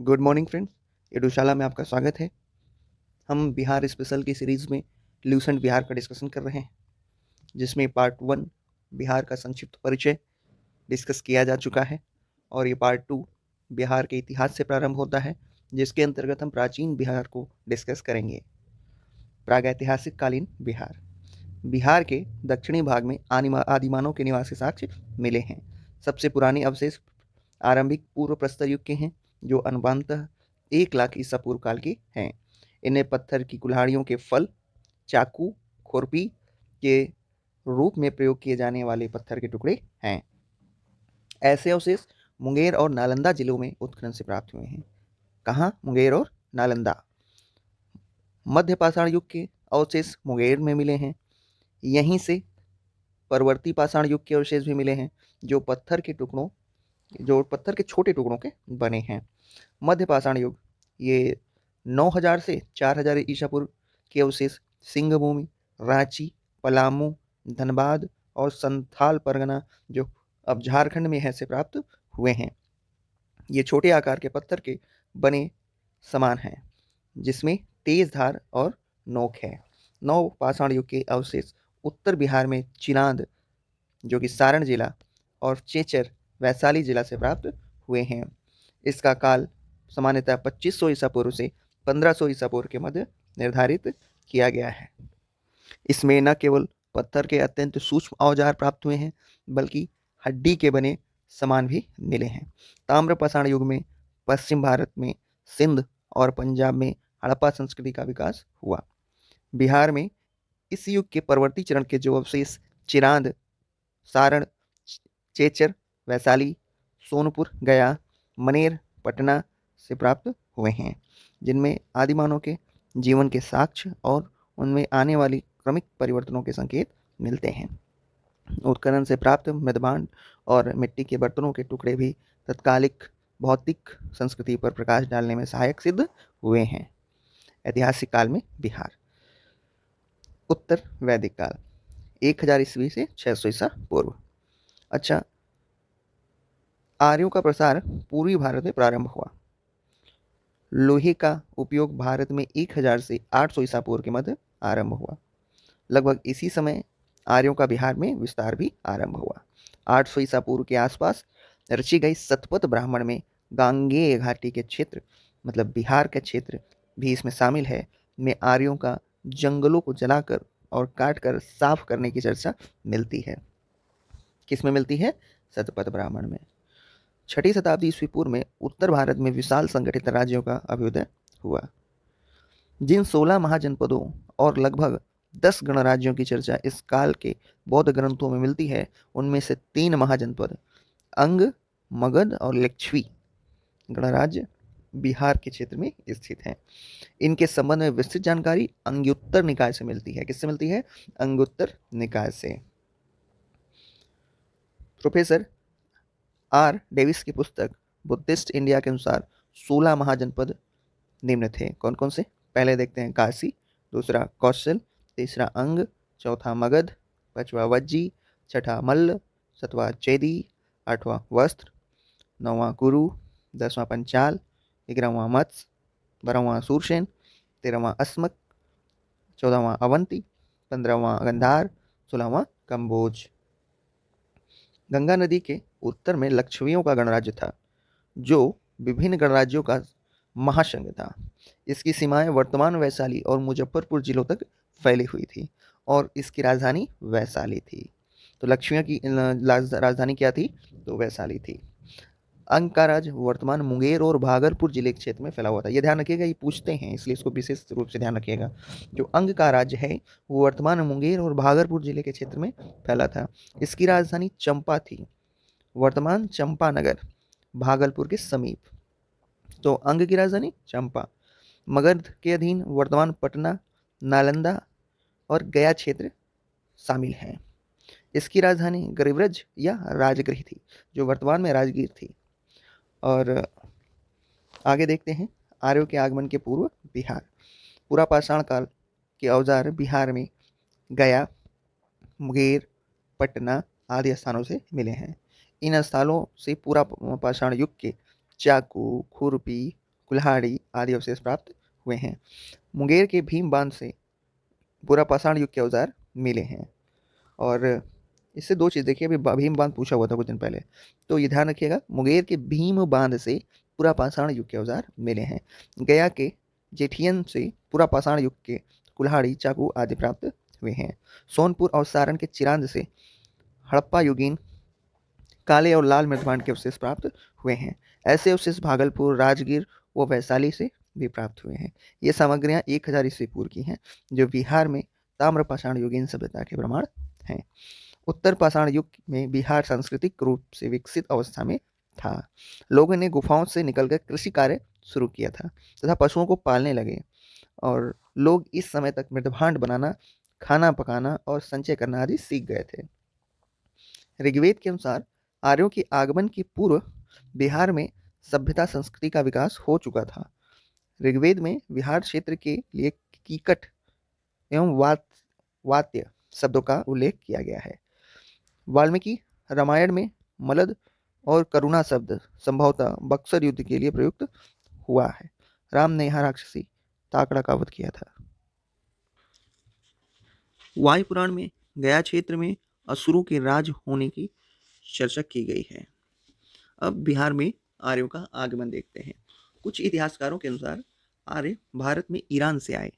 Good morning friends, एडुशाला में आपका स्वागत है। हम बिहार स्पेशल की सीरीज़ में ल्यूसेंट बिहार का डिस्कशन कर रहे हैं, जिसमें पार्ट 1 बिहार का संक्षिप्त परिचय डिस्कस किया जा चुका है और ये पार्ट 2 बिहार के इतिहास से प्रारंभ होता है, जिसके अंतर्गत हम प्राचीन बिहार को डिस्कस करेंगे। प्रागैतिहासिक कालीन बिहार। बिहार के दक्षिणी भाग में आदिमानव के निवासी साक्ष्य मिले हैं। सबसे पुराने अवशेष आरंभिक पूर्व प्रस्तर युग के हैं, जो अनुमानतः 1 लाख ईसा पूर्व काल के हैं। इन्हें पत्थर की कुल्हाड़ियों के फल, चाकू, खुरपी के रूप में प्रयोग किए जाने वाले पत्थर के टुकड़े हैं। ऐसे अवशेष मुंगेर और नालंदा जिलों में उत्खनन से प्राप्त हुए हैं। कहाँ? मुंगेर और नालंदा। मध्य पाषाण युग के अवशेष मुंगेर में मिले हैं। यहीं से परवर्ती पाषाण युग के अवशेष भी मिले हैं, जो पत्थर के छोटे टुकड़ों के बने हैं। मध्य पाषाण युग, ये 9000 से 4000 ईसा पूर्व के अवशेष सिंहभूमि, रांची, पलामू, धनबाद और संथाल परगना, जो अब झारखंड में है, से प्राप्त हुए हैं। ये छोटे आकार के पत्थर के बने समान हैं, जिसमें तेज धार और नोक है। नव पाषाण युग के अवशेष उत्तर बिहार में चिरांद, जो कि सारण जिला, और चेचर, वैशाली जिला से प्राप्त हुए हैं। इसका काल सामान्यतः 2500 ईसा पूर्व से 1500 ईसा पूर्व के मध्य निर्धारित किया गया है। इसमें न केवल पत्थर के अत्यंत सूक्ष्म औजार प्राप्त हुए हैं, बल्कि हड्डी के बने सामान भी मिले हैं। ताम्र पाषाण युग में पश्चिम भारत में सिंध और पंजाब में हड़प्पा संस्कृति का विकास हुआ। बिहार में इस युग के परवर्ती चरण के जो अवशेष चिरांद, सारण, चेचर, वैशाली, सोनपुर, गया, मनेर, पटना से प्राप्त हुए हैं, जिनमें आदिमानव के जीवन के साक्ष्य और उनमें आने वाली क्रमिक परिवर्तनों के संकेत मिलते हैं। उत्खनन से प्राप्त मृदभांड और मिट्टी के बर्तनों के टुकड़े भी तत्कालिक भौतिक संस्कृति पर प्रकाश डालने में सहायक सिद्ध हुए हैं। ऐतिहासिक काल में बिहार। उत्तर वैदिक काल, 1000 ईस्वी से 600 ईसा पूर्व। अच्छा, आर्यों का प्रसार पूर्वी भारत में प्रारंभ हुआ। लोहे का उपयोग भारत में 1000 से 800 ईसा पूर्व के मध्य आरंभ हुआ। लगभग इसी समय आर्यों का बिहार में विस्तार भी आरंभ हुआ। 800 ईसा पूर्व के आसपास रची गई शतपथ ब्राह्मण में गांगेय घाटी के क्षेत्र, मतलब बिहार का क्षेत्र भी इसमें शामिल है, में आर्यों का जंगलों को जलाकर और काटकर साफ करने की चर्चा मिलती है। किसमें मिलती है? शतपथ ब्राह्मण में। 6ठी शताब्दी ईस्वी पूर्व में उत्तर भारत में विशाल संगठित राज्यों का अभ्युदय हुआ। जिन 16 महाजनपदों और लगभग 10 गणराज्यों की चर्चा इस काल के बौद्ध ग्रंथों में मिलती है, उनमें से 3 महाजनपद अंग, मगध और लिच्छवी गणराज्य बिहार के क्षेत्र में स्थित हैं। इनके संबंध में विस्तृत जानकारी अंग्युत्तर निकाय से मिलती है। किससे मिलती है? अंगुत्तर निकाय से। प्रोफेसर आर डेविस की पुस्तक बुद्धिस्ट इंडिया के अनुसार 16 महाजनपद निम्न थे। कौन कौन से? पहले देखते हैं काशी, दूसरा कौशल, तीसरा अंग, चौथा मगध, पांचवा वज्जी, छठा मल्ल, सातवां चेदी, आठवां वस्त्र, नौवां कुरु, 10वां पंचाल, 11वां मत्स्य, 12वां सूरसेन, 13वां अस्मक, 14वां अवंती, 15वां गंधार, 16वां कंबोज। गंगा नदी के उत्तर में लक्षणियों का गणराज्य था, जो विभिन्न गणराज्यों का महासंघ था। इसकी सीमाएं वर्तमान वैशाली और मुजफ्फरपुर जिलों तक फैली हुई थी और इसकी राजधानी वैशाली थी। तो लक्ष्मियों की राजधानी क्या थी? तो वैशाली थी। अंग का राज वर्तमान मुंगेर और भागलपुर जिले के क्षेत्र में फैला हुआ था। ये ध्यान रखिएगा, ये पूछते हैं, इसलिए इसको विशेष रूप से ध्यान रखिएगा। जो अंग का राज्य है वो वर्तमान मुंगेर और भागलपुर जिले के क्षेत्र में फैला था। इसकी राजधानी चंपा थी, वर्तमान चंपानगर, भागलपुर के समीप। तो अंग की राजधानी चंपा। मगध के अधीन वर्तमान पटना, नालंदा और गया क्षेत्र शामिल हैं। इसकी राजधानी गिरिव्रज या राजगृह थी, जो वर्तमान में राजगीर थी। और आगे देखते हैं आर्यों के आगमन के पूर्व बिहार। पूरा पाषाण काल के औजार बिहार में गया, मुंगेर, पटना आदि स्थानों से मिले हैं। इन स्थलों से पूरा पाषाण युग के चाकू, खुरपी कुल्हाड़ी आदि अवशेष प्राप्त हुए हैं। मुंगेर के भीम बांध से पूरा पाषाण युग के औजार मिले हैं। और इससे दो चीज़ देखिए, अभी भीम बांध पूछा हुआ था कुछ दिन पहले, तो ये ध्यान रखिएगा, मुंगेर के भीम बांध से पूरा पाषाण युग के औजार मिले हैं। गया के जेठियन से पूरा पाषाण युग के कुल्हाड़ी चाकू आदि प्राप्त हुए हैं। सोनपुर और सारण के चिरांद से हड़प्पा युगीन काले और लाल मृदभांड के अवशेष प्राप्त हुए हैं। ऐसे अवशेष भागलपुर, राजगीर व वैशाली से भी प्राप्त हुए हैं। ये सामग्रियां 1000 ईस्वी पूर्व की हैं, जो बिहार में ताम्र पाषाण युगीन सभ्यता के प्रमाण हैं। उत्तर पाषाण युग में बिहार सांस्कृतिक रूप से विकसित अवस्था में था। लोगों ने गुफाओं से निकलकर कृषि कार्य शुरू किया था तथा पशुओं को पालने लगे, और लोग इस समय तक मृदभांड बनाना, खाना पकाना और संचय करना आदि सीख गए थे। ऋग्वेद के अनुसार आर्यों के आगमन के पूर्व बिहार में सभ्यता संस्कृति का विकास हो चुका था। ऋग्वेद में बिहार क्षेत्र के लिए कीकट एवं वात्य शब्दों का उल्लेख किया गया है। वाल्मीकि रामायण में मलद और करुणा शब्द संभवतः बक्सर युद्ध के लिए प्रयुक्त हुआ है। राम ने यहाँ राक्षसी ताकड़ा का वध किया था। वायु पुराण में गया क्षेत्र में असुरों के राज होने की चर्चा की गई है। अब बिहार में आर्यों का आगमन देखते हैं। कुछ इतिहासकारों के अनुसार आर्य भारत में ईरान से आए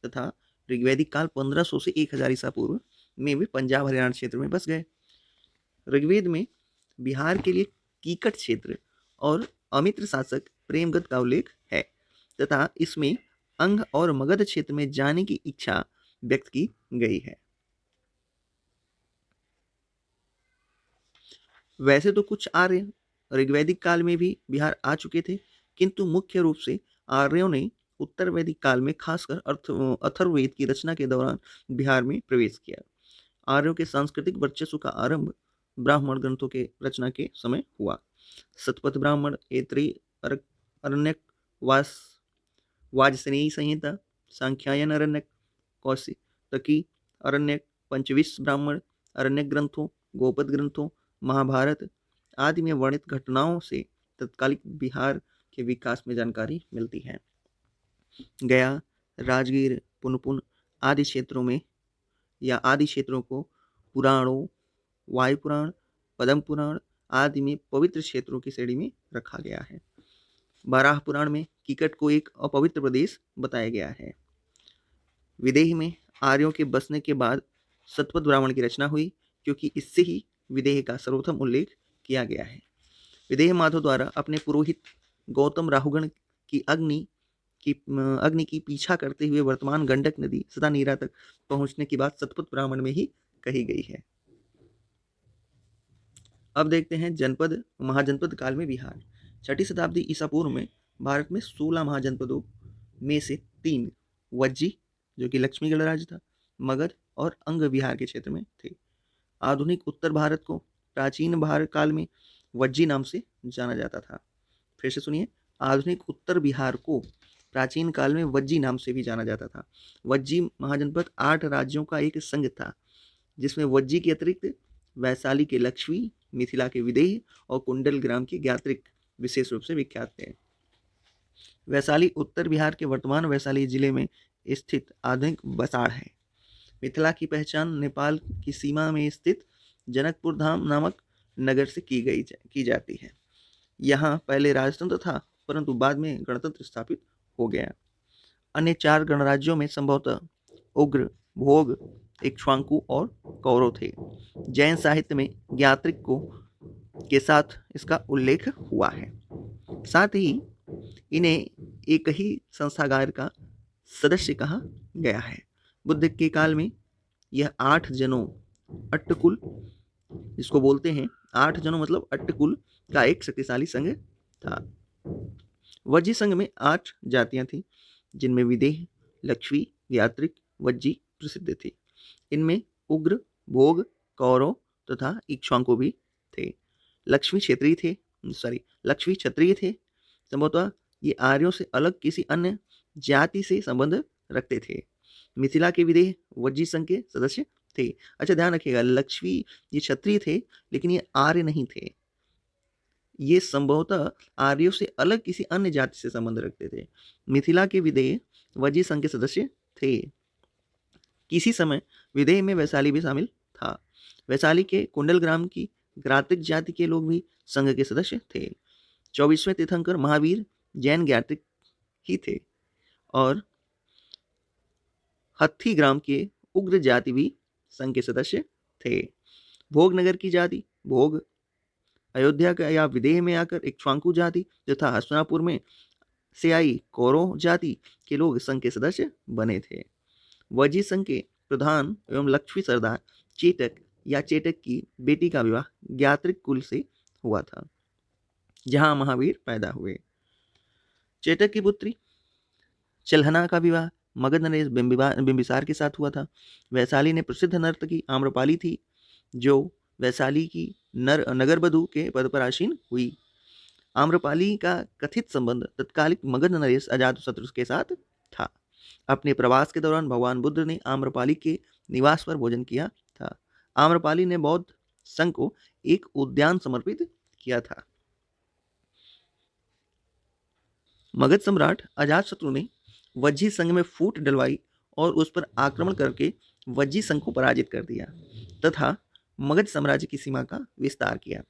तथा ऋग्वैदिक काल 1500 से 1000 ईसा पूर्व में भी पंजाब हरियाणा क्षेत्र में बस गए। ऋग्वेद में बिहार के लिए कीकट क्षेत्र और अमित्र शासक प्रेमगत का उल्लेख है तथा इसमें अंग और मगध क्षेत्र में जाने की इच्छा व्यक्त की गई है। वैसे तो कुछ आर्य ऋग्वैदिक काल में भी बिहार आ चुके थे, किंतु मुख्य रूप से आर्यों ने उत्तर वैदिक काल में खासकर अथर्ववेद की रचना के दौरान बिहार में प्रवेश किया। आर्यों के सांस्कृतिक वर्चस्व का आरंभ ब्राह्मण ग्रंथों के रचना के समय हुआ। शतपथ ब्राह्मण, ऐत्रेयी अरण्यक, वाजसनेयी संहिता, सांख्यायन अरण्यक, कौशितकी अरण्यक, पंचविंश ब्राह्मण अरण्यक ग्रंथों, गोपद ग्रंथों, महाभारत आदि में वर्णित घटनाओं से तत्कालिक बिहार के विकास में जानकारी मिलती है। गया, राजगीर, पुनपुन आदि क्षेत्रों में या आदि क्षेत्रों को पुराणों, वायु पुराण, पद्म पुराण आदि में पवित्र क्षेत्रों की श्रेणी में रखा गया है। बाराह पुराण में कीकट को एक अपवित्र प्रदेश बताया गया है। विदेह में आर्यों के बसने के बाद शतपथ ब्राह्मण की रचना हुई, क्योंकि इससे ही विदेह का सर्वप्रथम उल्लेख किया गया है। विदेह माधव द्वारा अपने पुरोहित गौतम राहुगण की अग्नि की पीछा करते हुए वर्तमान गंडक नदी सदा नीरा तक पहुंचने की बात शतपथ ब्राह्मण में ही कही गई है। अब देखते हैं जनपद महाजनपद काल में बिहार। 6ठी शताब्दी ईसा पूर्व में भारत में 16 महाजनपदों में से 3 वज्जी, जो कि लक्ष्मीगढ़ राज्य था, मगध और अंग बिहार के क्षेत्र में थे। आधुनिक उत्तर भारत को प्राचीन भारत काल में वज्जी नाम से जाना जाता था। फिर से सुनिए, आधुनिक उत्तर बिहार को प्राचीन काल में वज्जी नाम से भी जाना जाता था। वज्जी महाजनपद 8 राज्यों का एक संघ था, जिसमें वज्जी के अतिरिक्त वैशाली के लक्ष्मी, मिथिला के विदेह और कुंडल ग्राम के ज्ञात्रिक विशेष रूप से विख्यात थे। वैशाली उत्तर बिहार के वर्तमान वैशाली जिले में स्थित आधुनिक बसाड़ है। मिथिला की पहचान नेपाल की सीमा में स्थित जनकपुर धाम नामक नगर से की जाती है। यहाँ पहले राजतंत्र था, परंतु बाद में गणतंत्र स्थापित हो गया। अन्य 4 गणराज्यों में संभवतः उग्र, भोग, इक्ष्वाकु और कौरव थे। जैन साहित्य में ज्ञात्रिक को के साथ इसका उल्लेख हुआ है। साथ ही इन्हें एक ही संस्थागार का सदस्य कहा गया है। बुद्ध के काल में यह 8 जनों अट्टकुल, जिसको बोलते हैं 8 जनों मतलब अट्टकुल का एक शक्तिशाली संघ था। वज्जी संघ में 8 जातियां थी, जिनमें विदेह, लक्ष्मी, यात्रिक, वज्जी प्रसिद्ध थे। इनमें उग्र, भोग, कौरव तथा इक्ष्वाकु भी थे। लक्ष्मी क्षत्रिय थे। संभवतः ये आर्यों से अलग किसी अन्य जाति से संबंध रखते थे। मिथिला के विदेह वज्जी संघ के सदस्य थे। अच्छा ध्यान रखिएगा, लक्ष्मी ये क्षत्रिय थे, लेकिन ये आर्य नहीं थे। ये संभवतः आर्यों से अलग किसी अन्य जाति से संबंध रखते थे। मिथिला के विदेह वजी संघ के सदस्य थे। किसी समय विदेह में वैशाली भी शामिल था। वैशाली के कुंडल ग्राम की ग्रातिक जाति के लोग भी संघ के सदस्य थे। 24वें तीर्थंकर महावीर जैन ज्ञातिक ही थे और हत्थी ग्राम के उग्र जाति भी संघ के सदस्य थे। भोगनगर की जाति भोग, अयोध्या का या विदेह में आकर इक्ष्वाकु जाति तथा हस्तिनापुर में से आई कौरव जाति के लोग संघ के सदस्य बने थे। वजी संघ के प्रधान एवं लक्ष्मी सरदार चेटक या चेटक की बेटी का विवाह ज्ञात्रिक कुल से हुआ था, जहां महावीर पैदा हुए। चेटक की पुत्री चलहना का विवाह मगध नरेश बिंबिसार के साथ हुआ था। वैशाली ने प्रसिद्ध नर्तकी आम्रपाली थी, जो वैशाली की नगर बधू के पद पर आसीन हुई। आम्रपाली का कथित संबंध तत्कालिक मगध नरेश अजातशत्रु के साथ था। अपने प्रवास के दौरान भगवान बुद्ध ने आम्रपाली के निवास पर भोजन किया था। आम्रपाली ने बौद्ध संघ को एक उद्यान समर्पित किया था। मगध सम्राट अजातशत्रु ने वज्जी संघ में फूट डलवाई और उस पर आक्रमण करके वज्जी संघ को पराजित कर दिया तथा मगध साम्राज्य की सीमा का विस्तार किया।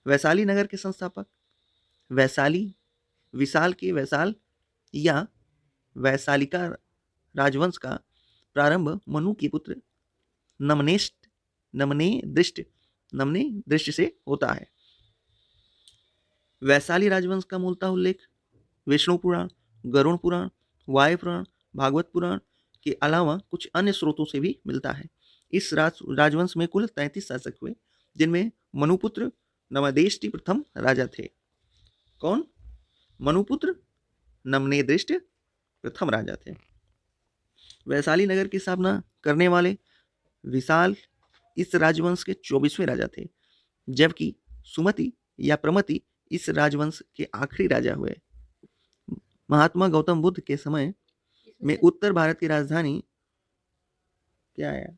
वैशाली नगर के संस्थापक वैशाली विशाल के वैशाल या वैशालिका राजवंश का प्रारंभ मनु के पुत्र नमने दृष्ट से होता है। वैशाली राजवंश का मूलतः उल्लेख विष्णु पुराण, गरुड़ पुराण, वायु पुराण, भागवत पुराण के अलावा कुछ अन्य स्रोतों से भी मिलता है। इस राजवंश में कुल 33 शासक हुए, जिनमें मनुपुत्र नमनेदृष्टि प्रथम राजा थे। कौन? मनुपुत्र नमनेदृष्ट प्रथम राजा थे। वैशाली नगर की स्थापना करने वाले विशाल इस राजवंश के 24वें राजा थे, जबकि सुमति या प्रमति इस राजवंश के आखिरी राजा हुए। महात्मा गौतम बुद्ध के समय में उत्तर भारत की राजधानी क्या है?